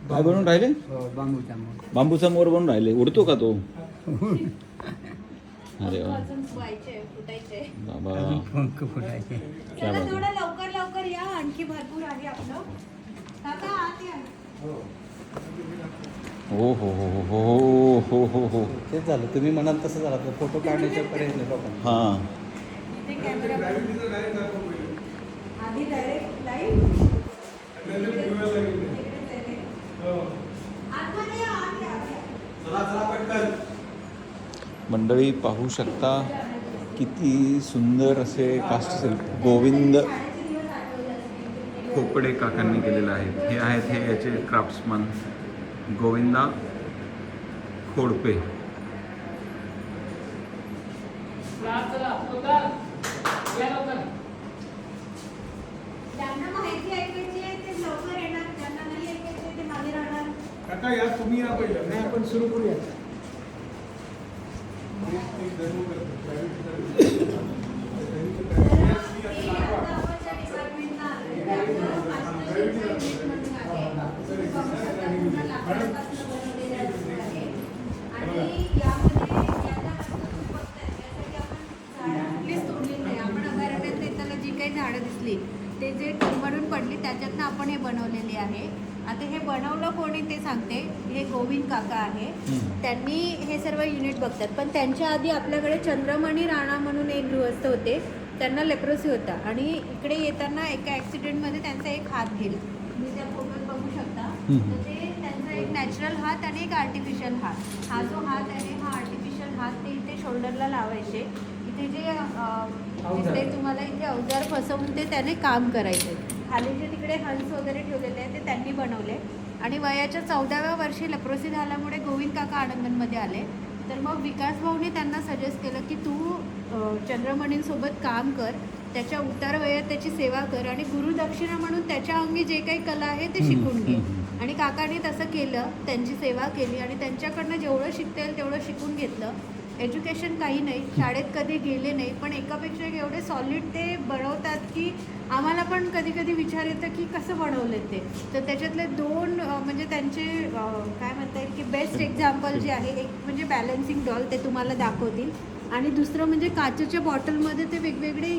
काय बनवून राहिले? बांबूचा मोर. बांबूचा मोर बनवून राहिले. उडतो का तो? अरे वा बाबा, पंख फुटायचे. क्या बात आहे. थोडं लवकर लवकर या, आणखी भरपूर आहे आपलं. काका आत या. हो हो हो हो हो हो हो हो. तेच झालं, तुम्ही म्हणाल तसं झालं. फोटो काढण्याचा पर्याय नाही बाबा. हां इथे कॅमेरा आधी डायरेक्ट लाईव्ह. आतमध्ये या, आत या. मंडळी पाहू शकता किती सुंदर असे कास्ट सिल्क गोविंद खोपडे काकांनी केलेलं आहे. हे आहेत हे याचे क्राफ्ट्समन गोविंदा खोडपे. ज्यांना माहिती ऐकायची आहे ते लवकर येणार, ज्यांना नाही ऐकायची आहे ते मागे राहणार. काका या, तुम्ही या पहिलं. नाही आपण सुरू करूया. झाडं दिसली ते जे टोमरून पडली त्याच्यातनं आपण हे बनवलेले आहे. आता हे बनवलं कोणी ते सांगते. हे गोविंद काका आहे. त्यांनी हे सर्व युनिट बघतात. पण त्यांच्या आधी आपल्याकडे चंद्रमणी राणा म्हणून एक गृहस्थ होते. त्यांना लेप्रोसी होता आणि इकडे येताना एका ॲक्सिडेंटमध्ये त्यांचा एक हात गेला. तुम्ही त्या फोटोत बघू शकता. तर ते त्यांचा एक नॅचरल हात आणि एक आर्टिफिशियल हात. हा जो हात आहे हा आर्टिफिशियल हात ते इथे शोल्डरला लावायचे. इथे जे दिसते तुम्हाला इथे अवजार फसवून ते त्याने काम करायचे. खाली जे तिकडे हंस वगैरे ठेवलेले आहे ते त्यांनी बनवले. आणि वयाच्या 14व्या वर्षी लेप्रोसी झाल्यामुळे गोविंद काका आनंदमध्ये आले. तर मग विकास भाऊने त्यांना सजेस्ट केलं की तू चंद्रमणींसोबत काम कर, त्याच्या उतार वयात त्याची सेवा कर आणि गुरुदक्षिणा म्हणून त्याच्या अंगी जे काही कला आहे ते शिकून घे. आणि काकांनी तसं केलं, त्यांची सेवा केली आणि त्यांच्याकडनं जेवढं शिकता येईल तेवढं शिकून घेतलं. एज्युकेशन काही नाही, शाळेत कधी गेले नाही, पण एकापेक्षा एक एवढे सॉलिड ते बनवतात की आम्हाला पण कधी कधी विचार येतं की कसं बनवलं ते. तर त्याच्यातले दोन म्हणजे त्यांचे काय म्हणता येईल की बेस्ट एक्झाम्पल जे आहे, एक म्हणजे बॅलन्सिंग डॉल ते तुम्हाला दाखवतील आणि दुसरं म्हणजे काचेच्या बॉटलमध्ये ते वेगवेगळे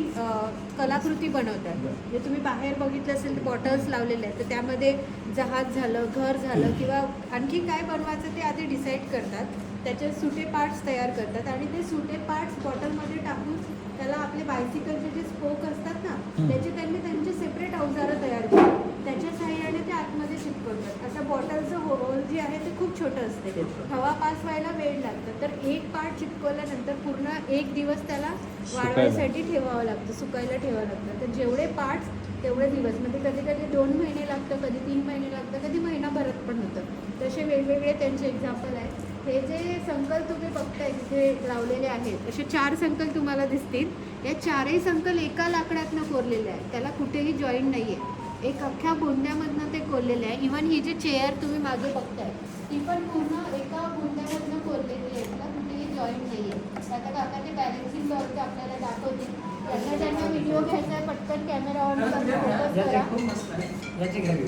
कलाकृती बनवतात. जे तुम्ही बाहेर बघितलं असेल बॉटल्स लावलेले आहेत तर त्यामध्ये जहाज झालं, घर झालं किंवा आणखी काय बनवायचं ते आधी डिसाईड करतात. त्याचे सुटे पार्ट्स तयार करतात आणि ते सुटे पार्ट्स बॉटलमध्ये टाकून त्याला आपले बायसिकलचे जे स्पोक असतात ना त्याचे त्यांनी त्यांचे सेपरेट अवजारं तयार केली. त्याच्या साहाय्याने ते आतमध्ये चिपकवतात. असं बॉटलचं होल जे आहे ते खूप छोटं असते. हवा पास व्हायला वेळ लागतं. तर एक पार्ट चिपकवल्यानंतर पूर्ण एक दिवस त्याला वाळवायसाठी ठेवावं लागतं, सुकायला ठेवावं लागतं. तर जेवढे पार्ट्स तेवढे दिवस, म्हणजे कधी कधी 2 महिने लागतं, कधी 3 महिने लागतं, कधी महिनाभरात पण होतं. तसे वेगवेगळे त्यांचे एक्झाम्पल आहेत. हे जे संकल तुम्ही बघताय तिथे लावलेले आहेत असे 4 संकल तुम्हाला दिसतील. या 4ही संकल एका लाकडातनं कोरलेले आहेत. त्याला कुठेही जॉईंट नाही आहे. एक अख्ख्या बोंद्यामधनं ते कोरलेले आहे. इव्हन ही जी चेअर तुम्ही मागे बघताय ती पण पूर्ण एका बोंद्यामधनं कोरलेली आहे. त्याला कुठेही जॉईंट नाही आहे. आता काका ते बॅलन्सिंग डॉल आपल्याला दाखवतील. त्यांना व्हिडिओ घ्यायचा आहे, पटकन कॅमेरा ऑन करून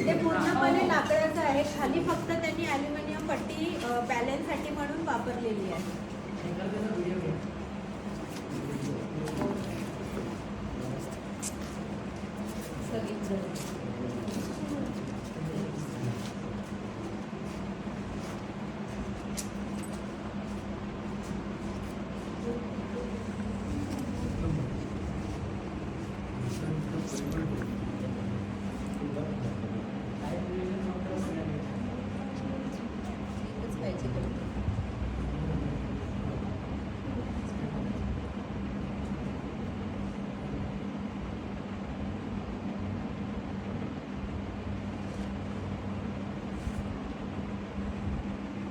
ते पूर्णपणे लाकडाचं आहे. खाली फक्त त्यांनी ॲल्युमिनियम पट्टी बॅलन्ससाठी म्हणून वापरलेली आहे.